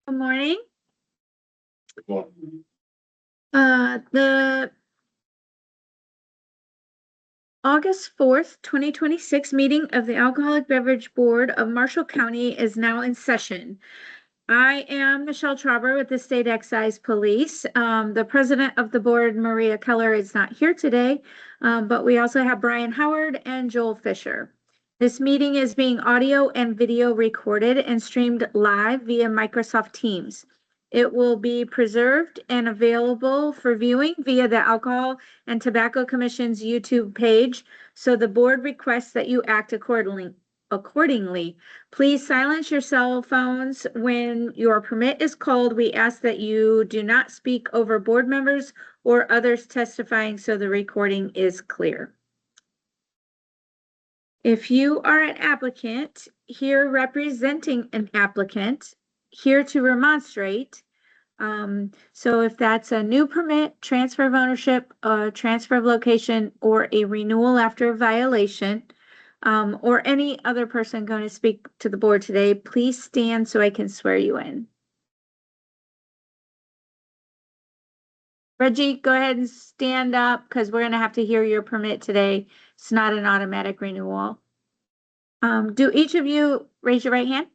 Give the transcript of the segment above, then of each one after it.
Good morning. Well, The August 4th, 2026 meeting of the Alcoholic Beverage Board of Marshall County is now in session. I am Michelle Trauber with the State Excise Police. The president of the board, Maria Keller, is not here today, but we also have Brian Howard and Joel Fisher. This meeting is being audio and video recorded and streamed live via Microsoft Teams. It will be preserved and available for viewing via the Alcohol and Tobacco Commission's YouTube page, so the board requests that you act accordingly. Please silence your cell phones when your permit is called. We ask that you do not speak over board members or others testifying so the recording is clear. If you are an applicant here representing an applicant here to remonstrate, so if that's a new permit, transfer of ownership, transfer of location, or a renewal after a violation, or any other person going to speak to the board today, please stand so I can swear you in. Reggie, go ahead and stand up because we're going to have to hear your permit today. It's not an automatic renewal. Do each of you raise your right hand?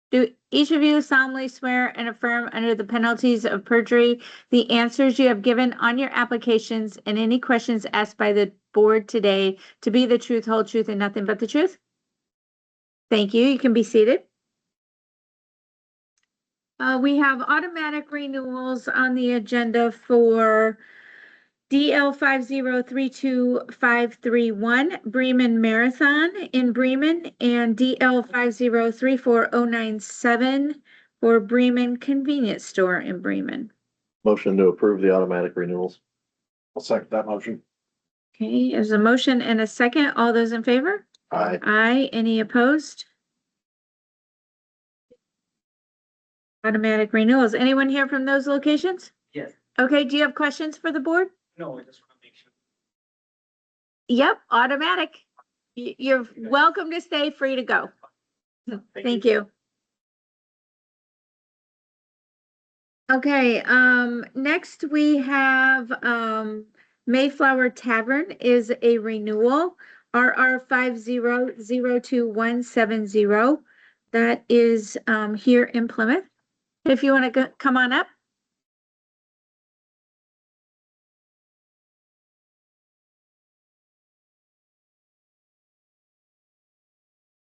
Do each of you solemnly swear and affirm under the penalties of perjury the answers you have given on your applications and any questions asked by the board today to be the truth, whole truth, and nothing but the truth? Thank you. You can be seated. We have automatic renewals on the agenda for DL 5032531 Bremen Marathon in Bremen and DL 5034097 for Bremen Convenience Store in Bremen. motion to approve the automatic renewals. I'll second that motion. Okay, there's a motion and a second. All those in favor? Aye. Aye. Any opposed? Automatic renewals. Anyone here from those locations? Yes. Okay, do you have questions for the board? No, I just want to make sure. Yep, automatic. You're welcome to stay, free to go. Thank you. Okay, next we have Mayflower Tavern is a renewal, RR 5002170. That is here in Plymouth. If you want to come on up.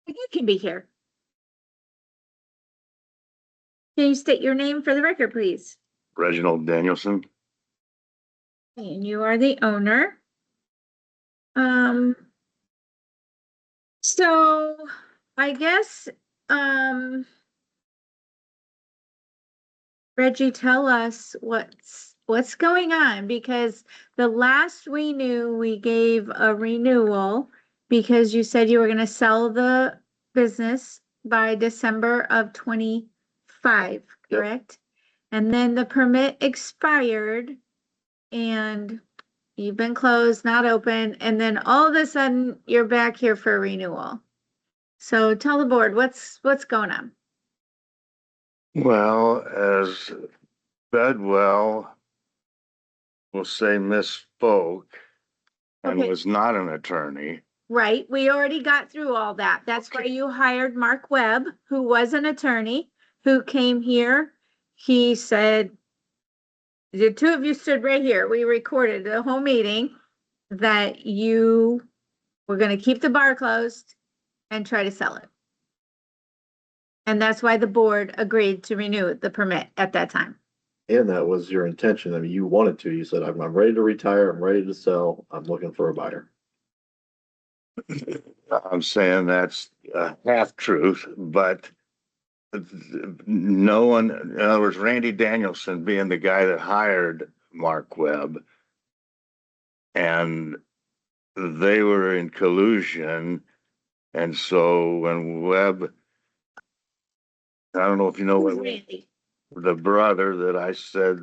You can be here. Can you state your name for the record, please? Reginald Danielson. And you are the owner. So I guess, Reggie, tell us what's going on, because the last we knew, we gave a renewal because you said you were going to sell the business by December of 25, correct? And then the permit expired and you've been closed, not open, and then all of a sudden you're back here for a renewal. So tell the board what's going on. Well, as Bedwell will say, misspoke and Okay. was not an attorney. Right, we already got through all that. That's why you hired Mark Webb, who was an attorney, who came here. He said, the two of you stood right here. We recorded the whole meeting that you were going to keep the bar closed and try to sell it. And that's why the board agreed to renew the permit at that time. And that was your intention. I mean, you wanted to. You said, I'm ready to retire. I'm ready to sell. I'm looking for a buyer. I'm saying that's a half truth, but no one, in other words, Randy Danielson being the guy that hired Mark Webb, and they were in collusion. And so when Webb, I don't know if you know what Randy. the brother that I said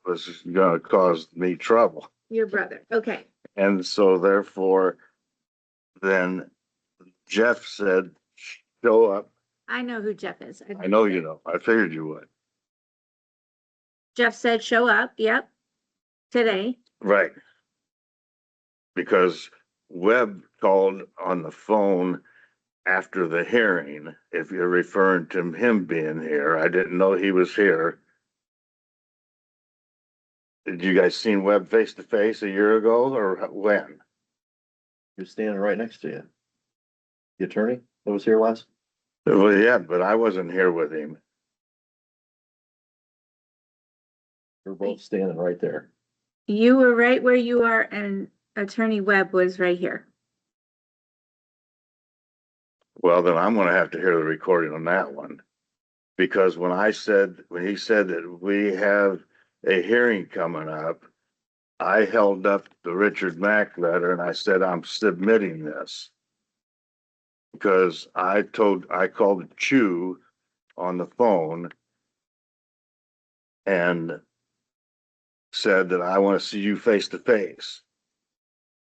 was going to cause me trouble. Your brother, okay. And so therefore, then Jeff said, show up I know who Jeff is. I know you know. I figured you would. Jeff said, show up. Yep. Today. Right. Because Webb called on the phone after the hearing, if you're referring to him being here. I didn't know he was here. Did you guys seen Webb face to face a year ago or when? You're standing right next to you. The attorney that was here last? Well, yeah, but I wasn't here with him. We're both standing right there. You were right where you are, and Attorney Webb was right here. Well, then I'm gonna have to hear the recording on that one. Because when he said that we have a hearing coming up, I held up the Richard Mack letter and I said, I'm submitting this. Because I called Chu on the phone and said that I want to see you face to face.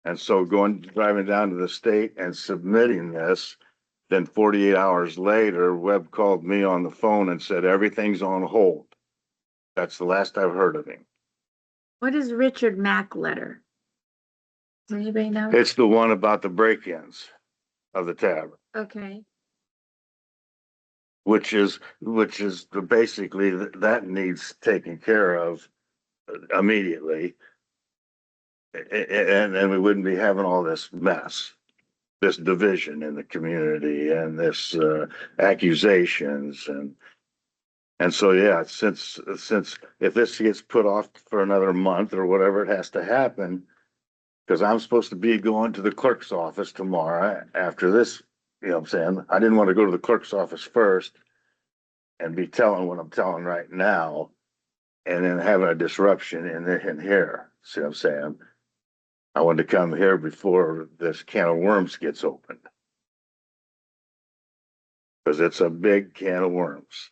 And so driving down to the state and submitting this, then 48 hours later, Webb called me on the phone and said, everything's on hold. That's the last I've heard of him. What is Richard Mack letter? Does anybody know? It's the one about the break-ins of the tavern, Okay. which is basically that needs taken care of immediately. And we wouldn't be having all this mess, this division in the community and this accusations and so, yeah, since if this gets put off for another month or whatever it has to happen, because I'm supposed to be going to the clerk's office tomorrow after this, you know what I'm saying? I didn't want to go to the clerk's office first and be telling what I'm telling right now and then having a disruption in here. See what I'm saying? I wanted to come here before this can of worms gets opened. Because it's a big can of worms.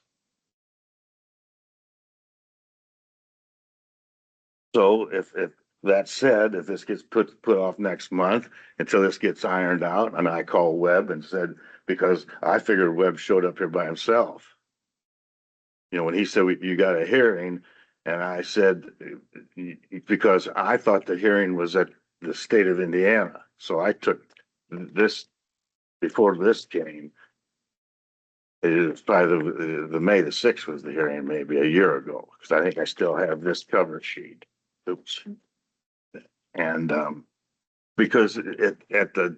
So if that said, if this gets put off next month until this gets ironed out, and I called Webb and said, because I figured Webb showed up here by himself. You know, when he said, you got a hearing, and I said, because I thought the hearing was at the state of Indiana. So I took this, before this came, it was probably the May the 6th was the hearing, maybe a year ago, because I think I still have this cover sheet. Oops. And because at the,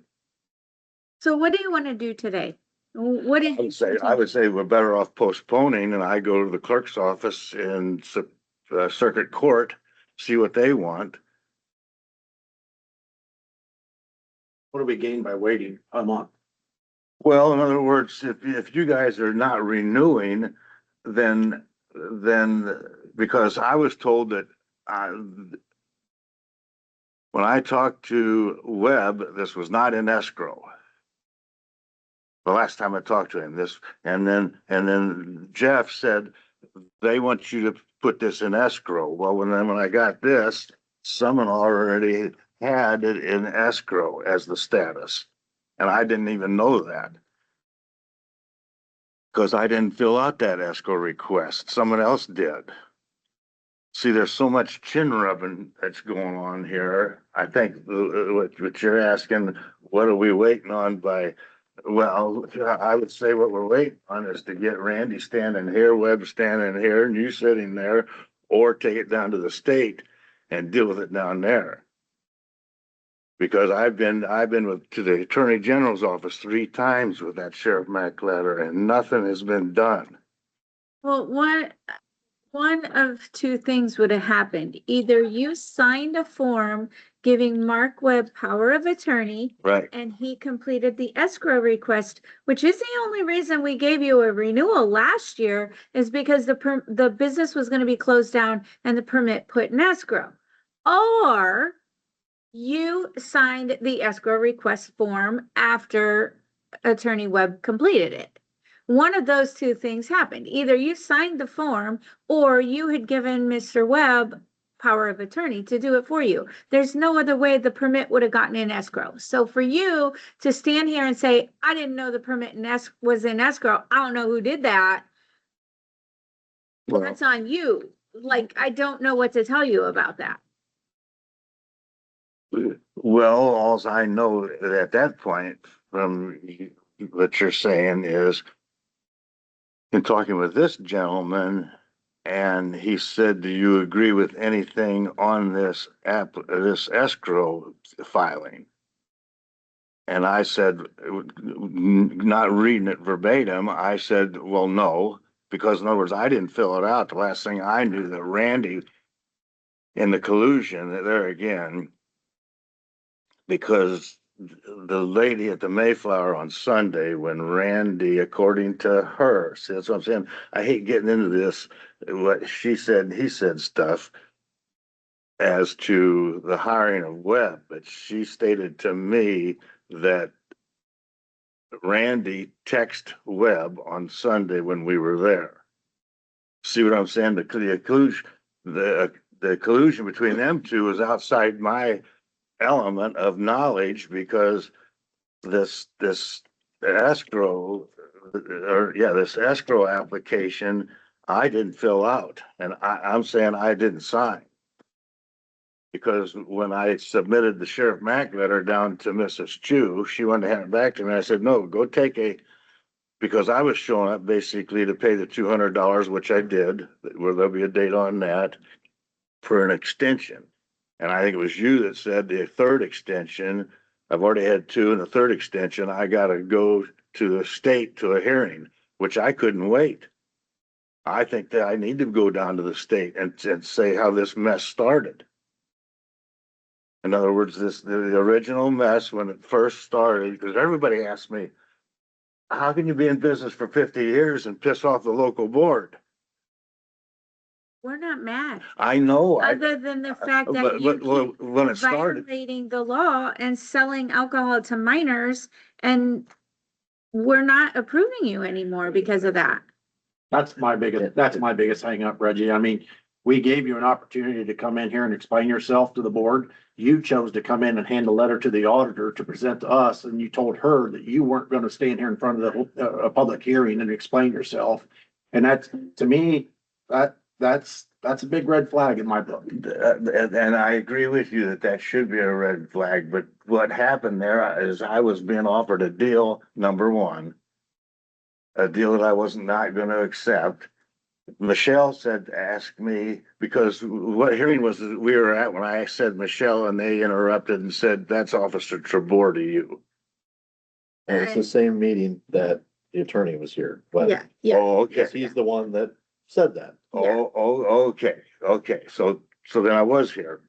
So what do you want to do today? What did I would say we're better off postponing, and I go to the clerk's office in circuit court, see what they want. What do we gain by waiting a month? Well, in other words, if you guys are not renewing, then because I was told that when I talked to Webb, this was not in escrow. The last time I talked to him, and then Jeff said they want you to put this in escrow. Well, when I got this, someone already had it in escrow as the status, and I didn't even know that because I didn't fill out that escrow request. Someone else did. See, there's so much chin rubbing that's going on here. I think what you're asking, what are we waiting on by? Well, I would say what we're waiting on is to get Randy standing here, Webb standing here, and you sitting there, or take it down to the state and deal with it down there. Because I've been to the Attorney General's office 3 times with that Sheriff Mack letter, and nothing has been done. Well, one of two things would have happened. Either you signed a form giving Mark Webb power of attorney, right, and he completed the escrow request, which is the only reason we gave you a renewal last year, is because the business was going to be closed down and the permit put in escrow. Or you signed the escrow request form after Attorney Webb completed it. One of those two things happened. Either you signed the form or you had given Mr. Webb power of attorney to do it for you. There's no other way the permit would have gotten in escrow. So for you to stand here and say, I didn't know the permit was in escrow, I don't know who did that, Well, that's on you. Like, I don't know what to tell you about that. alls I know at that point from what you're saying is in talking with this gentleman, and he said, do you agree with anything on this this escrow filing? And I said, not reading it verbatim, I said, well, no, because in other words, I didn't fill it out. The last thing I knew that Randy in the collusion there again, because the lady at the Mayflower on Sunday, when Randy, according to her, see, that's what I'm saying. I hate getting into this, what she said, he said stuff as to the hiring of Webb, but she stated to me that Randy texted Webb on Sunday when we were there. See what I'm saying? The collusion between them two is outside my element of knowledge because this escrow this escrow application I didn't fill out, and I'm saying I didn't sign. Because when I submitted the Sheriff Mack letter down to Mrs. Chu, she wanted to hand it back to me. I said, no, go take because I was showing up basically to pay the $200, which I did, where there'll be a date on that for an extension. And I think it was you that said the third extension, I've already had two, and the third extension, I got to go to the state to a hearing, which I couldn't wait. I think that I need to go down to the state and say how this mess started. In other words, the original mess when it first started, because everybody asked me, how can you be in business for 50 years and piss off the local board? We're not mad. I know. Other than the fact that you keep when it started, violating the law and selling alcohol to minors, and we're not approving you anymore because of that. That's my biggest hang up, Reggie. I mean, we gave you an opportunity to come in here and explain yourself to the board. You chose to come in and hand a letter to the auditor to present to us, and you told her that you weren't going to stand here in front of a public hearing and explain yourself. And that's, to me, that's a big red flag in my book. and I agree with you that should be a red flag. But what happened there is I was being offered a deal, number one, a deal that I was not going to accept. Michelle said, ask me, because what hearing was that we were at when I said Michelle, and they interrupted and said, that's Officer Trebor to you. And it's the same meeting that the attorney was here. But Yeah. Oh, okay. yes, he's the one that said that. Okay. So then I was here.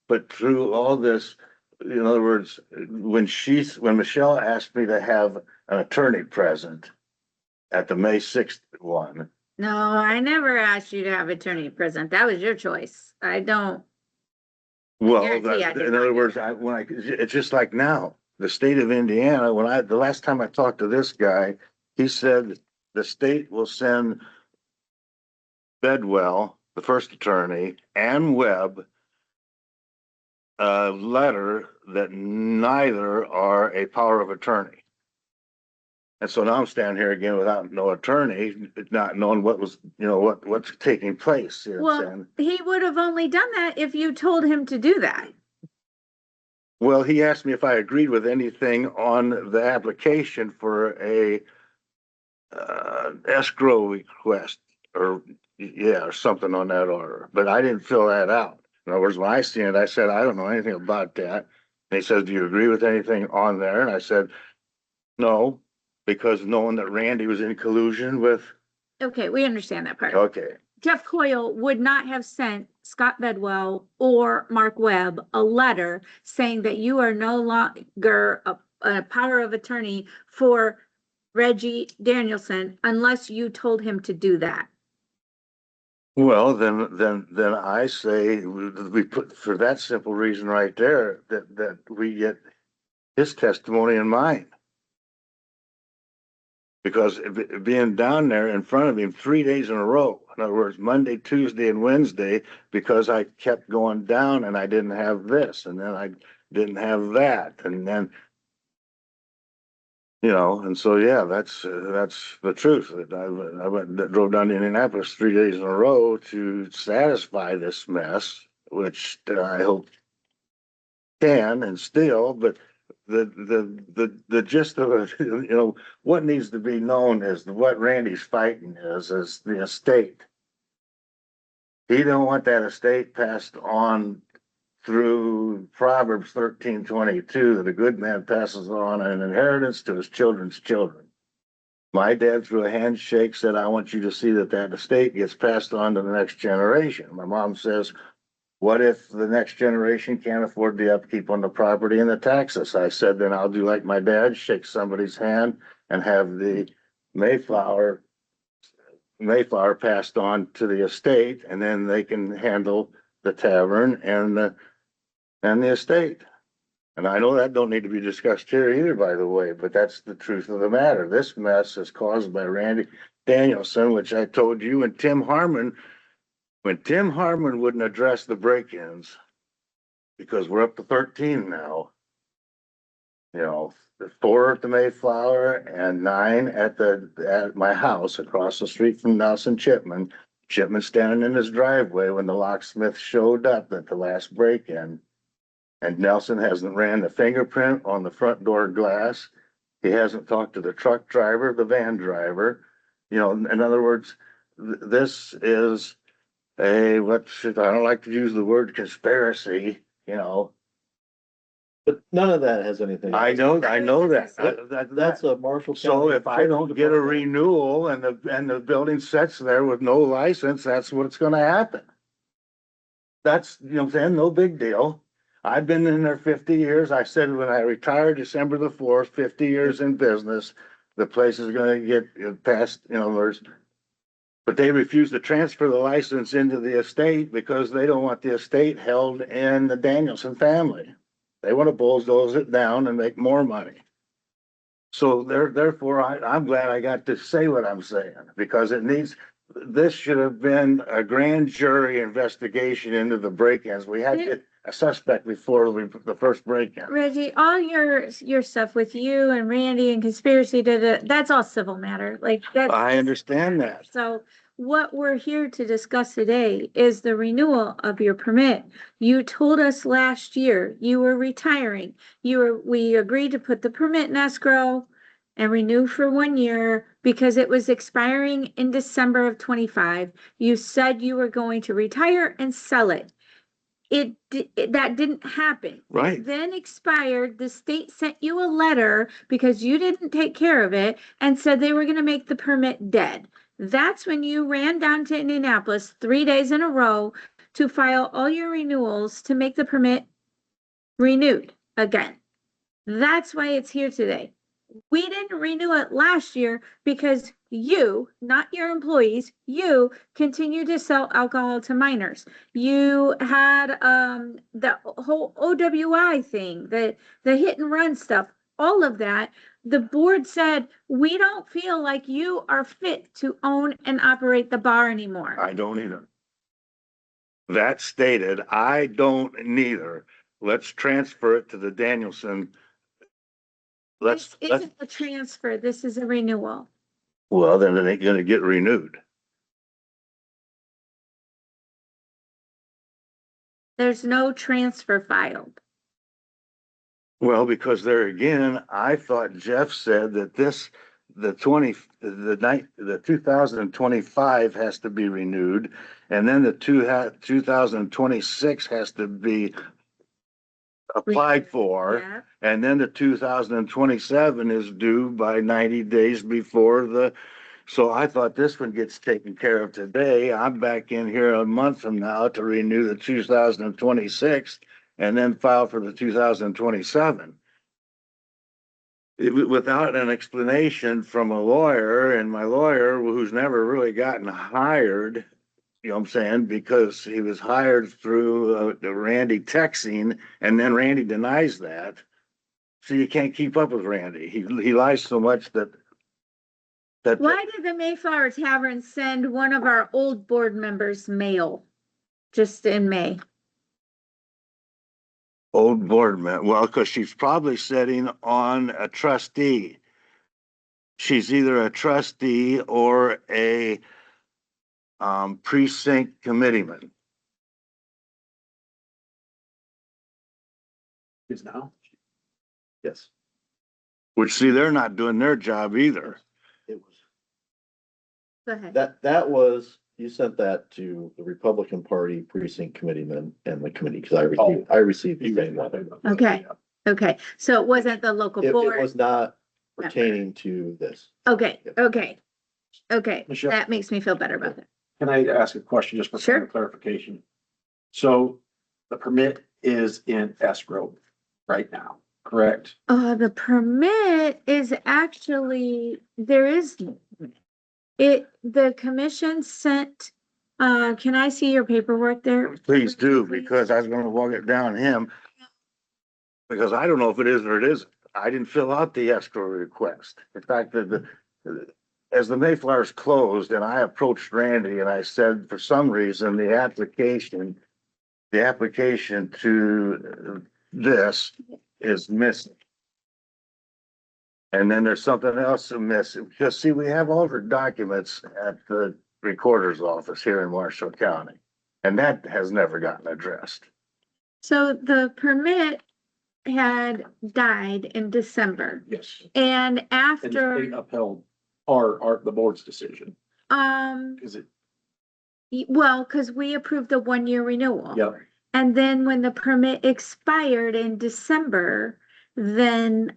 But through all this, in other words, when Michelle asked me to have an attorney present at the May 6th one. No, I never asked you to have attorney present. That was your choice. I don't. Well, Guarantee I did in not other do words, that. it's just like now, the state of Indiana, the last time I talked to this guy, he said the state will send Bedwell, the first attorney, and Webb a letter that neither are a power of attorney. And so now I'm standing here again without no attorney, not knowing what was, what's taking place. You know what I'm Well, saying? he would have only done that if you told him to do that. Well, he asked me if I agreed with anything on the application for a escrow request or something on that order, but I didn't fill that out. In other words, when I seen it, I said, I don't know anything about that. And he says, do you agree with anything on there? And I said, no, because knowing that Randy was in collusion with, Okay, we understand that part. okay. Jeff Coyle would not have sent Scott Bedwell or Mark Webb a letter saying that you are no longer a power of attorney for Reggie Danielson unless you told him to do that. Well, then I say we put for that simple reason right there that we get his testimony in mine. Because being down there in front of him 3 days in a row, in other words, Monday, Tuesday, and Wednesday, because I kept going down and I didn't have this, and then I didn't have that, and then, and so, yeah, that's the truth. That drove down to Indianapolis 3 days in a row to satisfy this mess, which I hope can and still, but the gist of it, what needs to be known is what Randy's fighting is the estate. He don't want that estate passed on through Proverbs 13:22, that a good man passes on an inheritance to his children's children. My dad, through a handshake, said, I want you to see that that estate gets passed on to the next generation. My mom says, what if the next generation can't afford the upkeep on the property and the taxes? I said, then I'll do like my dad, shake somebody's hand and have the Mayflower passed on to the estate, and then they can handle the tavern and the estate. And I know that don't need to be discussed here either, by the way, but that's the truth of the matter. This mess is caused by Randy Danielson, which I told you, and Tim Harmon. When Tim Harmon wouldn't address the break-ins, because we're up to 13 now, 4 at the Mayflower and 9 at my house across the street from Nelson Chipman. Chipman standing in his driveway when the locksmith showed up at the last break-in. And Nelson hasn't ran the fingerprint on the front door glass. He hasn't talked to the truck driver, the van driver. In other words, this is I don't like to use the word conspiracy, But none of that has anything. I know that. That's a Marshall County. So if I don't get a renewal and the building sits there with no license, that's what's gonna happen. That's, what I'm saying, no big deal. I've been in there 50 years. I said when I retired December the 4th, 50 years in business, the place is gonna get passed, but they refuse to transfer the license into the estate because they don't want the estate held in the Danielson family. They want to bulldoze it down and make more money. So therefore, I'm glad I got to say what I'm saying, because this should have been a grand jury investigation into the break-ins. We had a suspect before the first break-in. Reggie, all your stuff with you and Randy and conspiracy, that's all civil matter. Like that. I understand that. So what we're here to discuss today is the renewal of your permit. You told us last year you were retiring. We agreed to put the permit in escrow and renew for 1 year because it was expiring in December of 25. You said you were going to retire and sell it. That didn't happen. Right. Then expired. The state sent you a letter because you didn't take care of it and said they were going to make the permit dead. That's when you ran down to Indianapolis 3 days in a row to file all your renewals to make the permit renewed again. That's why it's here today. We didn't renew it last year because you, not your employees, you continue to sell alcohol to minors. You had the whole OWI thing, the hit and run stuff, all of that. The board said, we don't feel like you are fit to own and operate the bar anymore. I don't either. That stated, I don't neither. Let's transfer it to the Danielson. This isn't a transfer. This is a renewal. Well, then it ain't gonna get renewed. There's no transfer filed. Well, because there again, I thought Jeff said that the 2025 has to be renewed, and then the 2026 has to be applied for, Yeah. and then the 2027 is due by 90 days before so I thought this one gets taken care of today. I'm back in here a month from now to renew the 2026 and then file for the 2027. Without an explanation from a lawyer, and my lawyer, who's never really gotten hired, what I'm saying, because he was hired through Randy texting, and then Randy denies that. So you can't keep up with Randy. He lies so much that That, Why did the Mayflower Tavern send one of our old board members mail just in May? old board member, well, because she's probably sitting on a trustee. She's either a trustee or a precinct committeeman. Is now. Yes, Which, see, they're not doing their job either. it was, Go ahead. that was, you sent that to the Republican Party precinct committeeman and the committee, because I received the same one. Okay. Okay, so it wasn't the local It board. was not pertaining to this. Okay, okay, okay. Michelle? That makes me feel better about it. Can I ask a question just for Sure. further clarification? So the permit is in escrow right now, correct? The permit is actually, there is, the commission sent, can I see your paperwork there? Please do, because I was gonna walk it down him. Because I don't know if it is or it isn't. I didn't fill out the escrow request. In fact, as the Mayflower's closed and I approached Randy and I said, for some reason, the application to this is missing. And then there's something else missing, because see, we have all the documents at the recorder's office here in Marshall County. And that has never gotten addressed. So the permit had died in December, Yes. and And the state after, upheld the board's decision. Is it? well, because we approved a 1-year renewal. Yep. And then when the permit expired in December, then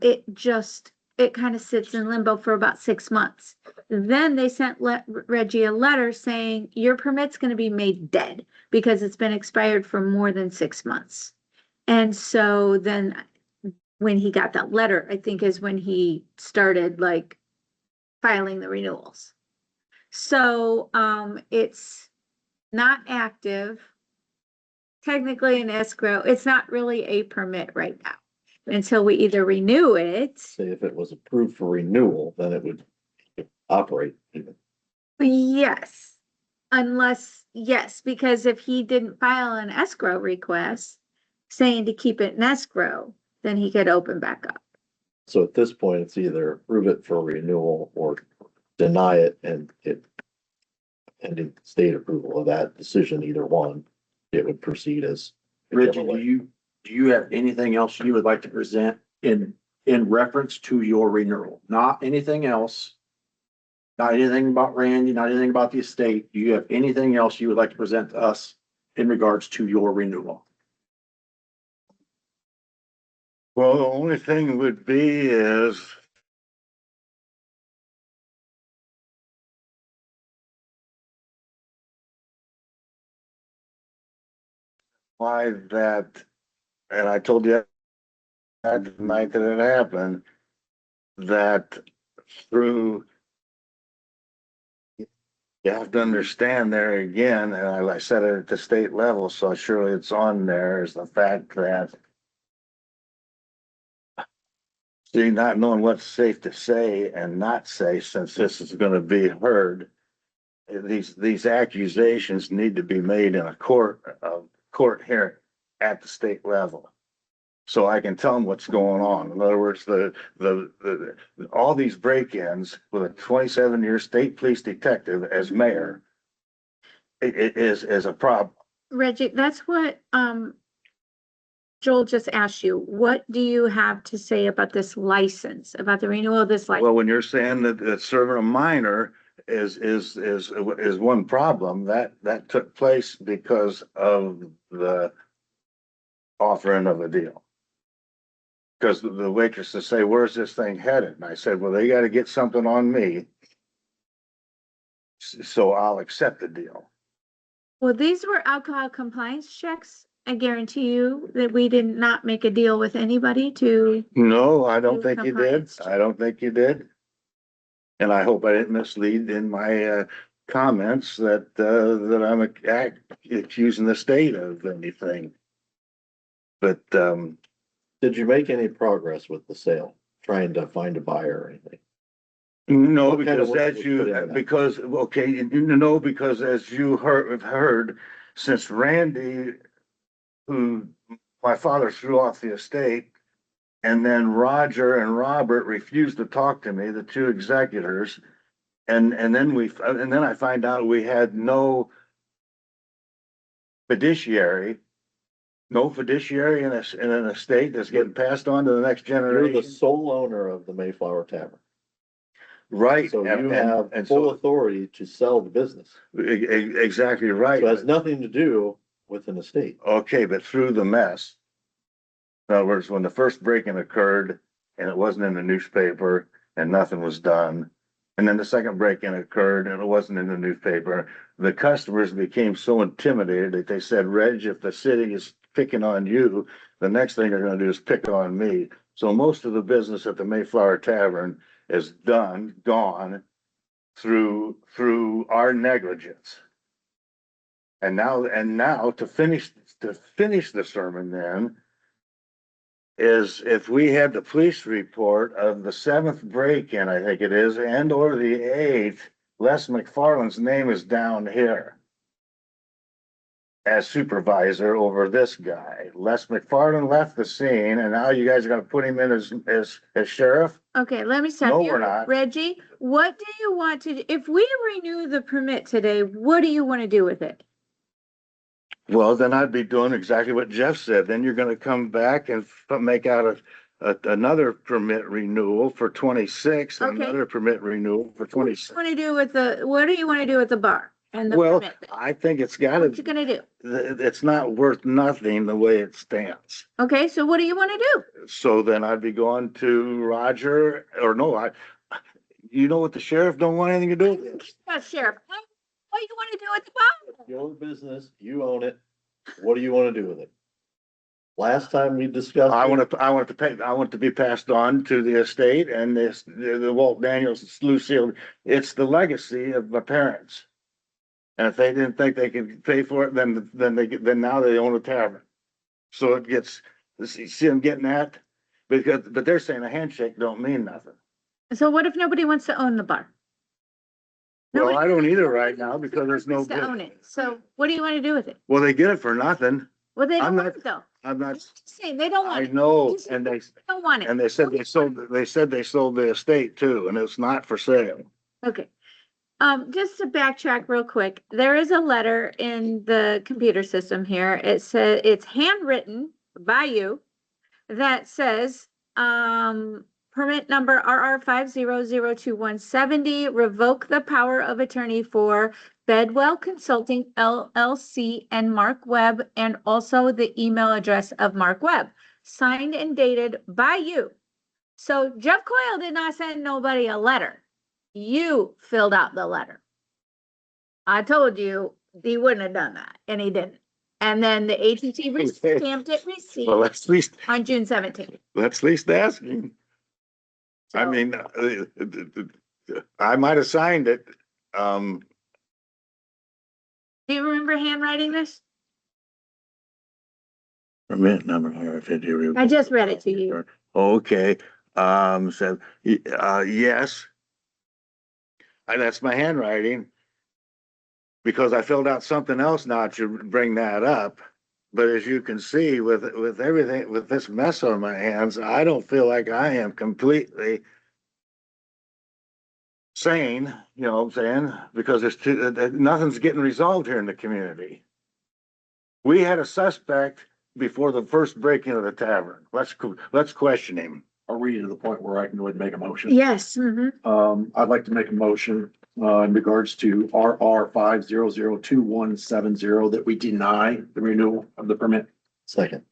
it kind of sits in limbo for about 6 months. Then they sent Reggie a letter saying your permit's going to be made dead because it's been expired for more than 6 months. And so then when he got that letter, I think is when he started like filing the renewals. So it's not active. Technically an escrow, it's not really a permit right now until we either renew it. Say if it was approved for renewal, then it would operate even. Yes, yes, because if he didn't file an escrow request saying to keep it in escrow, then he could open back up. So at this point, it's either approve it for renewal or deny it and pending state approval of that decision, either one, it would proceed as. Reggie, do you have anything else you would like to present in reference to your renewal? Not anything else. Not anything about Randy, not anything about the estate. Do you have anything else you would like to present to us in regards to your renewal? Well, the only thing would be is why that, and I told you that the night that it happened, that through, you have to understand there again, and I said it at the state level, so surely it's on there, is the fact that see, not knowing what's safe to say and not say, since this is gonna be heard, these accusations need to be made in a court here at the state level. So I can tell them what's going on. In other words, all these break-ins with a 27-year state police detective as mayor, it is a problem. Reggie, that's what Joel just asked you. What do you have to say about this license, about the renewal of this license? Well, when you're saying that serving a minor is one problem, that took place because of the offering of a deal. Because the waitresses say, where's this thing headed? And I said, well, they got to get something on me, so I'll accept the deal. Well, these were alcohol compliance checks. I guarantee you that we did not make a deal with anybody to. No, I don't Do think you did. compliance I don't think you did. And I hope I didn't mislead in my comments that I'm accusing the state of anything. But Did you make any progress with the sale, trying to find a buyer or anything? No, What kind of because work as was you, put into that? because, okay, no, because as you heard, since Randy, who my father threw off the estate, and then Roger and Robert refused to talk to me, the two executors, and then I find out we had no fiduciary, in an estate that's getting passed on to the next You're the generation. sole owner of the Mayflower Tavern, Right. so you and- have and full so authority to sell the business. Exactly right. So it has nothing to do with an estate. Okay, but through the mess. In other words, when the first break-in occurred and it wasn't in the newspaper and nothing was done. And then the second break-in occurred and it wasn't in the newspaper. The customers became so intimidated that they said, Reg, if the city is picking on you, the next thing they're gonna do is pick on me. So most of the business at the Mayflower Tavern is gone through our negligence. And now to finish the sermon then is if we had the police report of the seventh break-in, I think it is, and or the eighth, Les McFarland's name is down here as supervisor over this guy. Les McFarland left the scene and now you guys are gonna put him in as sheriff? Okay, let me stop No, you. we're not. Reggie, what do you want to, if we renew the permit today, what do you want to do with it? Well, then I'd be doing exactly what Jeff said. Then you're gonna come back and make out another permit renewal for 26 and Okay. another permit renewal for What do you 26. want to do with what do you want to do with the bar and the Well, permit? I think it's What you gotta, gonna do? it's not worth nothing the way it stands. Okay, so what do you want to do? So then I'd be going to Roger, or no, you know what, the sheriff don't want anything to do with it. Sheriff, what do you want to do with the bar? Your business, you own it. What do you want to do with it? Last time we discussed. I want to be passed on to the estate and the Walt Daniels Lucille. It's the legacy of my parents. And if they didn't think they could pay for it, then now they own a tavern. So it gets, see them getting that? But they're saying a handshake don't mean nothing. So what if nobody wants to own the bar? Well, Nobody I don't either nobody right now because there's no. wants to own it. So what do you want to do with it? Well, they get it for nothing. Well, they I'm don't not- want it though. I'm I'm not, just saying, they don't want I it. know, Just- and they Don't want it. said they sold the estate too, and it's not for sale. Okay. Just to backtrack real quick, there is a letter in the computer system here. It says it's handwritten by you that says, permit number RR 5002170, revoke the power of attorney for Bedwell Consulting LLC and Mark Webb, and also the email address of Mark Webb, signed and dated by you. So Jeff Coyle did not send nobody a letter. You filled out the letter. I told you he wouldn't have done that, and he didn't. And then the agency Okay. stamped it Well, receipt let's at least, on June 17th. let's at least ask him. I So- mean, I might have signed it. Do you remember handwriting this? Permit number here, if you. I just read it to you. Okay, so, yes. That's my handwriting. Because I filled out something else now to bring that up. But as you can see, with everything, with this mess on my hands, I don't feel like I am completely sane, you know what I'm saying? Because nothing's getting resolved here in the community. We had a suspect before the first break-in of the tavern. Let's question him. Are we to the point where I can go ahead and make a motion? Yes. Mhm. I'd like to make a motion, in regards to RR 5002170 that we deny the renewal of the permit. Second.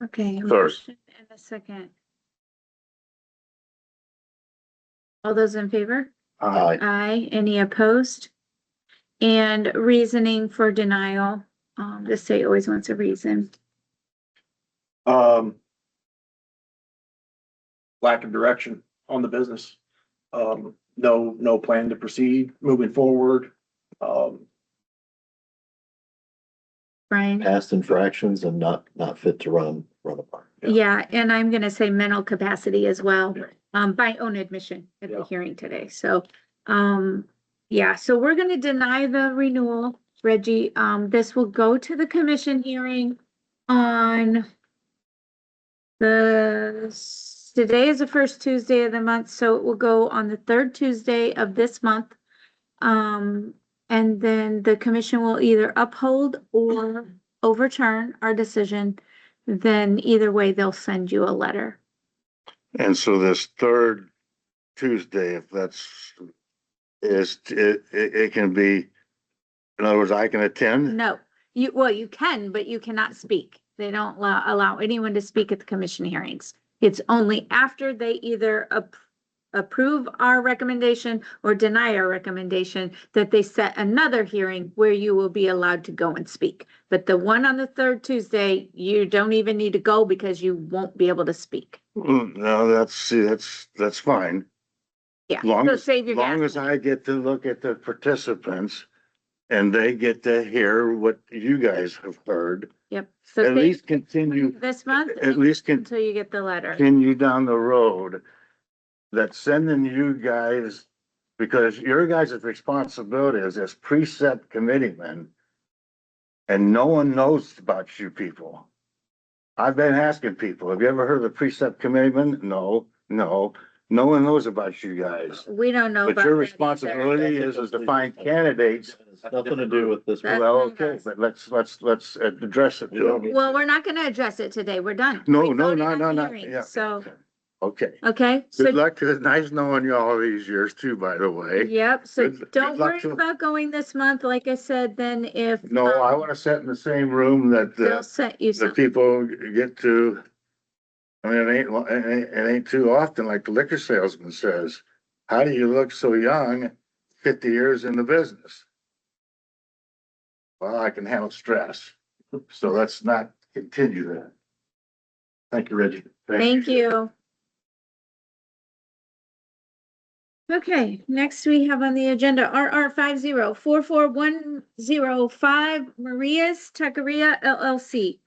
Okay. First. motion and a second. All those in favor? Aye. Aye. Any opposed? And reasoning for denial. The state always wants a reason. Lack of direction on the business. No plan to proceed moving forward. Brian? Past infractions and not fit to run a bar. Yeah, and I'm gonna say mental capacity as well. by own admission at the Yeah. hearing today. So, yeah, so we're gonna deny the renewal, Reggie. This will go to the commission hearing on today is the first Tuesday of the month, so it will go on the third Tuesday of this month. And then the commission will either uphold or overturn our decision. Then either way, they'll send you a letter. And so this third Tuesday, if it can be, in other words, I can attend? No, you can, but you cannot speak. They don't allow anyone to speak at the commission hearings. It's only after they either approve our recommendation or deny our recommendation that they set another hearing where you will be allowed to go and speak. But the one on the third Tuesday, you don't even need to go because you won't be able to speak. No, that's fine. Yeah, Long so as, save your long gas as money. I get to look at the participants and they get to hear what you guys have heard, Yep. So at save least continue, this month at least until you get the letter. continue down the road that sending you guys, because your guys' responsibility is as precept committeemen, and no one knows about you people. I've been asking people, have you ever heard of the precept committeeman? No, no one knows about you guys. We don't know. But about your that responsibility is to find candidates. It's nothing to do with this. That's Well, not okay, us. but let's address it. We don't either. Well, we're not gonna address it today. We're done. No, We no, voted no, on no, the no, hearing, yeah. So, Okay, okay, so, good luck. It's nice knowing you all these years too, by the way. yep, so Good don't luck worry to- about going this month. Like I said, then if. No, I want to sit in the same room that They'll set you the some. people get to. I mean, it ain't too often, like the liquor salesman says, how do you look so young, 50 years in the business? Well, I can handle stress, so let's not continue that. Thank you, Reggie. Thank you. Okay, next we have on the agenda RR 50-44105 Maria's Takaria LLC.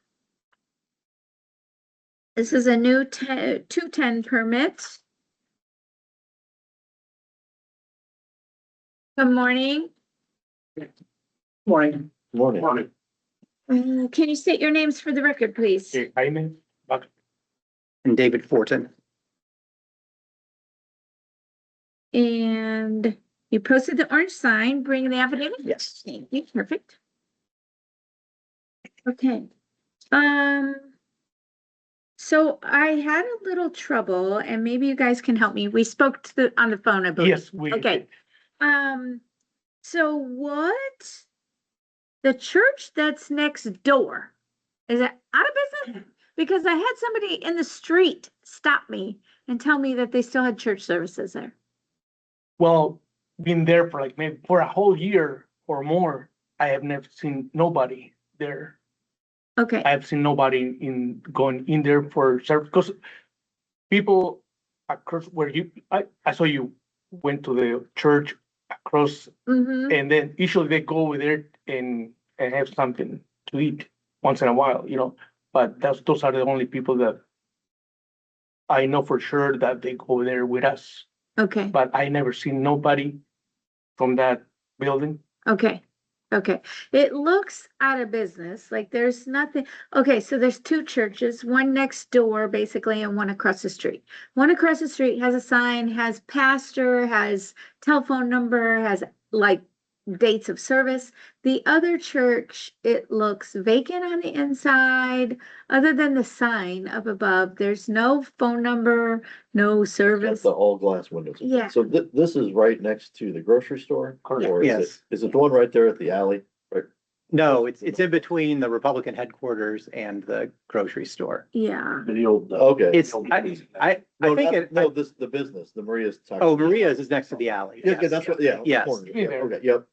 This is a new 210 permit. Good morning. Morning. Morning. Can you state your names for the record, please? Jaime and David Fortin. And you posted the orange sign, bring the affidavit? Yes. Thank you, perfect. Okay, so I had a little trouble and maybe you guys can help me. We spoke on the phone, I believe. Yes, we. Okay. So what? The church that's next door, is it out of business? Because I had somebody in the street stop me and tell me that they still had church services there. Well, been there for like maybe for a whole year or more. I have never seen nobody there. Okay, I have seen nobody going in there for service, because people across where I saw you went to the church across, mm-hmm, and then usually they go over there and have something to eat once in a while, but those are the only people that I know for sure that they go over there with us, okay, but I never seen nobody from that building. okay. It looks out of business, like there's nothing. Okay, so there's two churches, one next door basically and one across the street. One across the street has a sign, has pastor, has telephone number, has like dates of service. The other church, it looks vacant on the inside. Other than the sign up above, there's no phone number, no It's service. got the all glass windows. Yeah. So this is right next to the grocery store? Correct. Or is Yes. is it the one right there at the alley? Right? No, it's in between the Republican headquarters and the grocery store. Yeah, The old. Okay. It's, I No, think not- it, No, the business, the Maria's. oh, Maria's is next to the alley. Yeah, Yes. that's what, yeah. Yes. corner. Yeah, there. Okay, yep.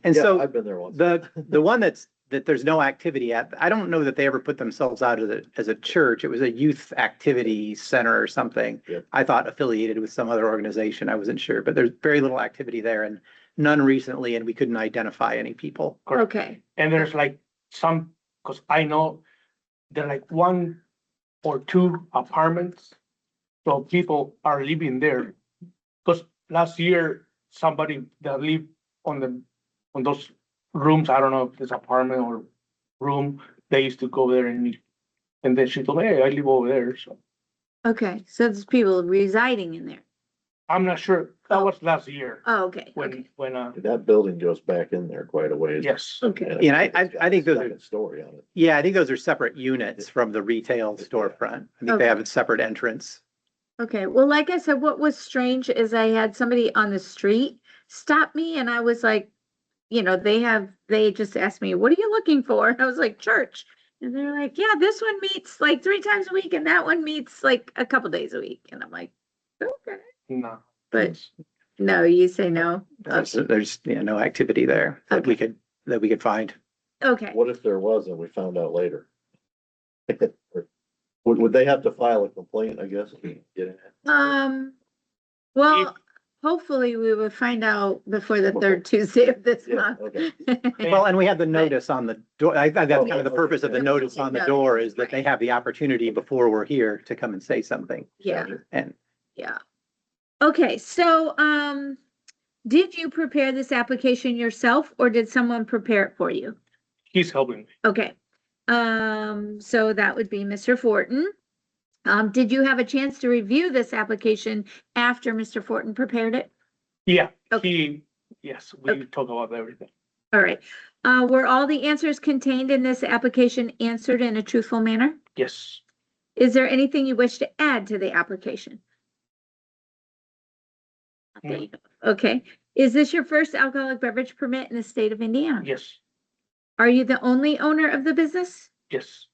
And Yeah, so I've been there once. the one that there's no activity at, I don't know that they ever put themselves out as a church. It was a youth activity center or something. Yep. I thought affiliated with some other organization. I wasn't sure, but there's very little activity there and none recently, and we couldn't identify any people. okay, And there's like some, because I know there are like 1 or 2 apartments So people are living there. Because last year, somebody that lived on those rooms, I don't know if it's apartment or room, they used to go there and eat. And then she told me, hey, I live over there, so Okay, so there's people residing in there. I'm not sure. That Oh. was last year Oh, okay, okay. when, That building goes back in there quite a ways. yes. Okay. And Yeah, it's got I think a those are- second story on it. Yeah, I think those are separate units from the retail storefront. I think they have a separate entrance. Okay, well, like I said, what was strange is I had somebody on the street stop me and I was like, they just asked me, what are you looking for? And I was like, church. And they're like, yeah, this one meets like 3 times a week and that one meets like a couple days a week. And I'm like, okay, No. but no, you say no. There's no activity there that we could find. Okay, What if there was and we found out later? Would they have to file a complaint, I guess? well, hopefully we would find out before the third Tuesday of this Yeah, month. okay. Well, and we have the notice on the door. I think that's kind of the Okay. purpose of the notice on the door is that they have the opportunity before we're here to come and say something. Yeah. And Yeah. Okay, so, did you prepare this application yourself or did someone prepare it for you? He's helping me. Okay, so that would be Mr. Fortin. Did you have a chance to review this application after Mr. Fortin prepared it? Yeah, Okay. yes, we talk about everything. All right. Were all the answers contained in this application answered in a truthful manner? Yes. Is there anything you wish to add to the application? No. Okay. Is this your first alcoholic beverage permit in the state of Indiana? Yes, Are you the only owner of the business? yes.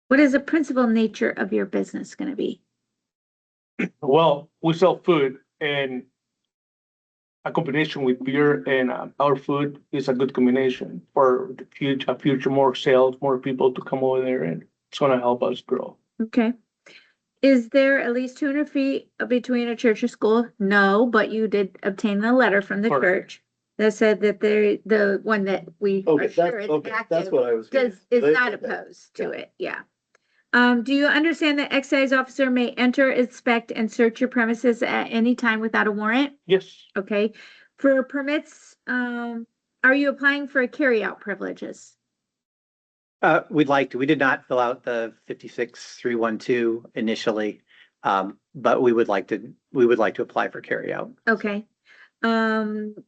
What is the principal nature of your business gonna be? Well, we sell food and a combination with beer and our food is a good combination for the future more sales, more people to come over there and it's gonna help us grow. Okay. Is there at least 200 feet between a church or school? No, but you did obtain the letter from the Correct. church that said that the one that we Okay, are sure that's, is okay, that's active what I was. is They- not okay. opposed to it, yeah. Do you understand that excise officer may enter, inspect, and search your premises at any time without a warrant? Yes, Okay, for permits, are you applying for carryout privileges? we'd like to, we did not fill out the 56312 initially. But we would like to apply for carryout. Okay.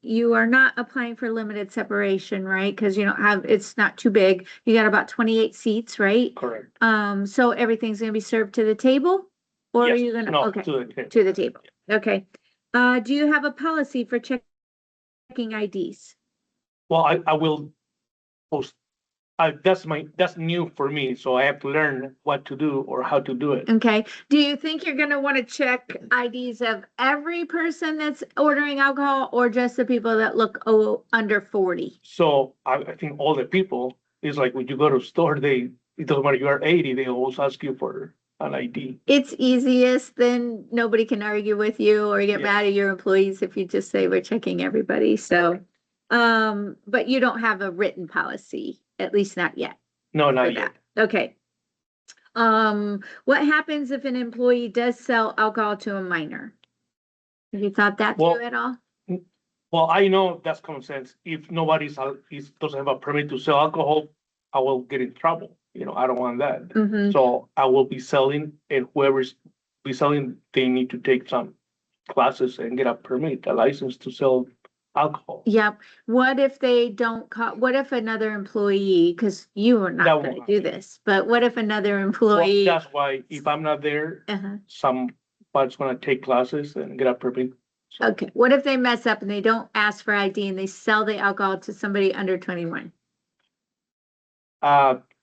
You are not applying for limited separation, right? Because you don't have, it's not too big. You got about 28 seats, right? correct. So everything's gonna be served to the table? Or are Yes, you gonna, no, okay, to the- to the table, okay. Do you have a policy for checking IDs? Well, I will post, that's new for me, so I have to learn what to do or how to do it. Okay, do you think you're gonna wanna check IDs of every person that's ordering alcohol or just the people that look under 40? So I think all the people, is like when you go to a store, it doesn't matter, you are 80, they always ask you for an ID. It's easiest, then nobody can argue with you or get Yeah. mad at your employees if you just say we're checking everybody, so. But you don't have a written policy, at least not yet. No, for not yet. that. Okay. What happens if an employee does sell alcohol to a minor? Have you thought that Well- through at all? Well, I know that's common sense. If doesn't have a permit to sell alcohol, I will get in trouble. I don't want that. Mm-hmm. So I will be selling and whoever's be selling, they need to take some classes and get a permit, a license to sell alcohol. Yep. What if they don't what if another employee, because you are That not won't gonna do happen. this, but what if another Well, employee? that's why if I'm not there, Uh-huh. somebody's gonna take classes and get a permit. So Okay, what if they mess up and they don't ask for ID and they sell the alcohol to somebody under 21?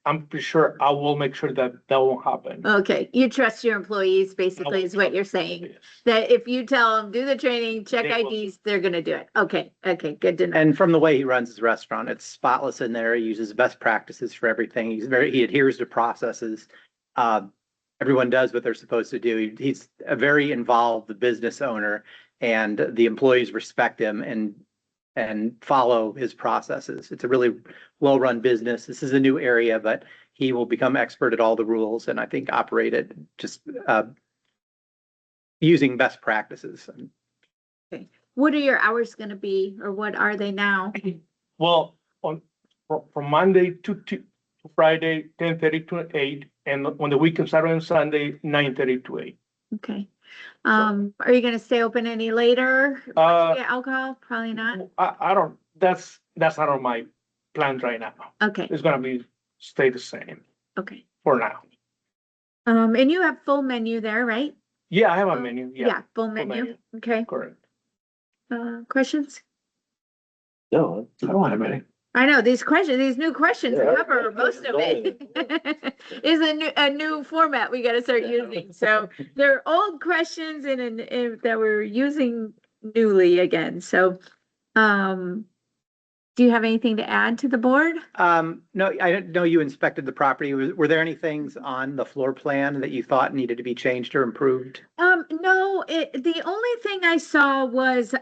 I'm pretty sure I will make sure that won't happen. Okay, you trust your employees, basically, is what you're saying. Yes. That if you tell them, do the training, check They will. IDs, they're gonna do it. Okay, good to know. And from the way he runs his restaurant, it's spotless in there. He uses best practices for everything. He adheres to processes. Everyone does what they're supposed to do. He's a very involved business owner and the employees respect him and follow his processes. It's a really well-run business. This is a new area, but he will become expert at all the rules and I think operate it just, using best practices. What are your hours gonna be, or what are they now? Well, from Monday to Friday, 10:30 to 8, and on the weekend, Saturday and Sunday, 9:30 to 8. Okay. Are you gonna stay open any later? Once you get alcohol? Probably not. I don't, that's not on my plans right now. Okay, It's gonna stay the same okay. for now. And you have full menu there, right? Yeah, I have a menu, yeah, Yeah, full menu. menu. Okay. correct. Questions? No, I don't have any. I know these new questions Yeah. cover most of it. Is a new format we gotta start using. So they're old questions that we're using newly again. So, do you have anything to add to the board? No, I didn't know you inspected the property. Were there any things on the floor plan that you thought needed to be changed or improved? No, the only thing I saw was,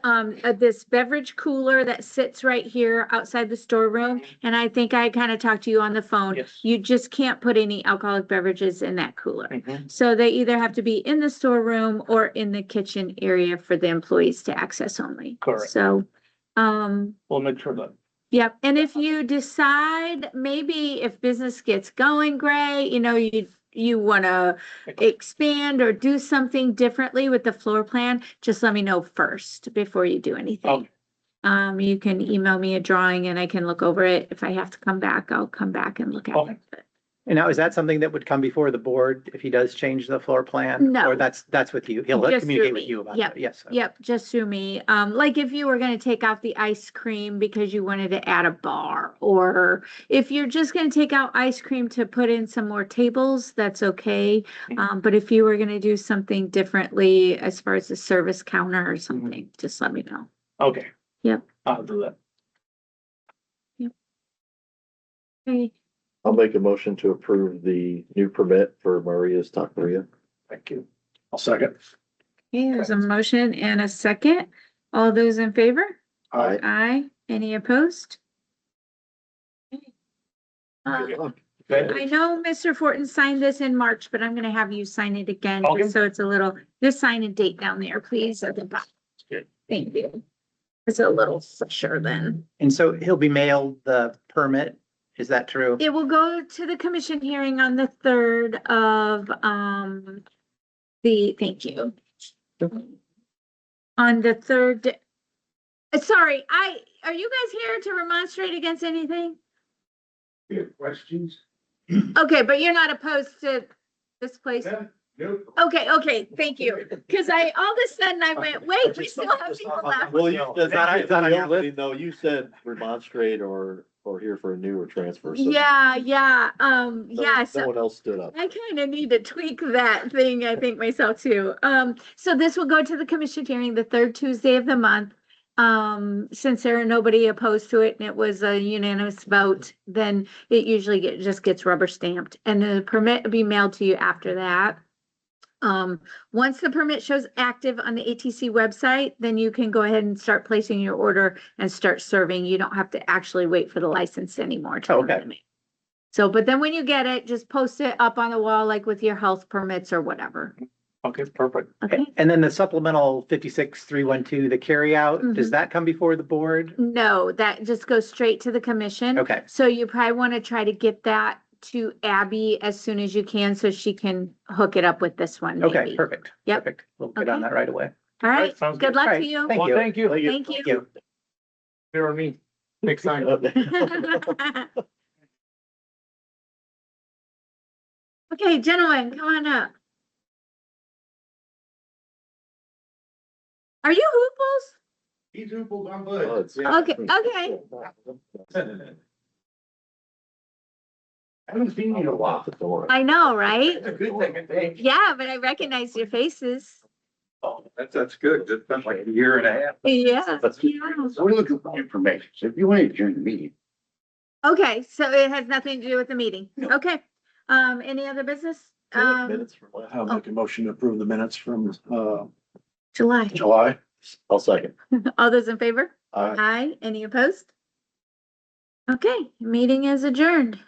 this beverage cooler that sits right here outside the storeroom. And I think I kind of talked to you on the phone. Yes. You just can't put any alcoholic beverages in that cooler. Mhm. So they either have to be in the storeroom or in the kitchen area for the employees to access only. Correct. So, We'll make sure that. yep, and if you decide, maybe if business gets going great, you wanna expand or do something differently with the floor plan, just let me know first before you do anything. Okay. You can email me a drawing and I can look over it. If I have to come back, I'll come back and look at Okay. it. And now, is that something that would come before the board if he does change the floor plan? No. Or that's with you? He'll Just communicate through with me. you about Yep. that? Yes. Yep, just through me. Like if you were gonna take out the ice cream because you wanted to add a bar, or if you're just gonna take out ice cream to put in some more tables, that's okay. But if you were gonna do something differently as far as the service counter or something, just let me know. Okay. Yep. I'll do that. Okay, I'll make a motion to approve the new permit for Maria's Takaria. Thank you. I'll second. there's a motion and a second. All those in favor? Aye. Aye. Any opposed? Uh, I know Mr. Fortin signed this in March, but I'm gonna have you sign it again, Okay. just so it's a little, just sign a date down there, please, at the bottom. Good. Thank you. It's a little fresher then. And so he'll be mailed the permit. Is that true? It will go to the commission hearing on the 3rd of, thank you. On the 3rd. Sorry, are you guys here to remonstrate against anything? Questions? Okay, but you're not opposed to this place? Nope. Okay, thank you. Cause all of a sudden I went, wait, we still have people left. Well, you, Is that on your list? no, you said remonstrate or here for a new or transfer. So Yeah, no so one else stood up. I kind of need to tweak that thing, I think myself too. So this will go to the commission hearing the 3rd Tuesday of the month. Since there are nobody opposed to it and it was a unanimous vote, then it usually just gets rubber stamped and the permit will be mailed to you after that. Once the permit shows active on the ATC website, then you can go ahead and start placing your order and start serving. You don't have to actually wait for the license anymore. to come Okay. to me. So, but then when you get it, just post it up on the wall, like with your health permits or whatever. Okay, perfect. Okay? And then the supplemental 56312, the carryout, does Mhm. that come before the board? No, that just goes straight to the commission. Okay. So you probably want to try to get that to Abby as soon as you can so she can hook it up with this one. Okay, maybe. perfect. Yep. Perfect. We'll get on Okay. that right away. All right. Sounds Good good. luck All to right. you. Thank Well, you. thank you. Thank you. Here on me next time. Okay, gentlemen, come on up. Are you hooples? He's Ooples, I'm Oh, Bud. it's- Okay, okay. I haven't seen you in a while. The door. I know, right? It's a good thing, I think. Yeah, but I recognize your faces. Oh, that's good. That's been like a year and a half. Yeah. So we're looking for information. So if you want to adjourn the meeting. Okay, so it has nothing to do with the meeting. Okay. Any other business? Minutes from last. I'll make a motion to approve the minutes from, July. July. I'll second. All those in favor? Aye. Aye. Any opposed? Okay, meeting is adjourned.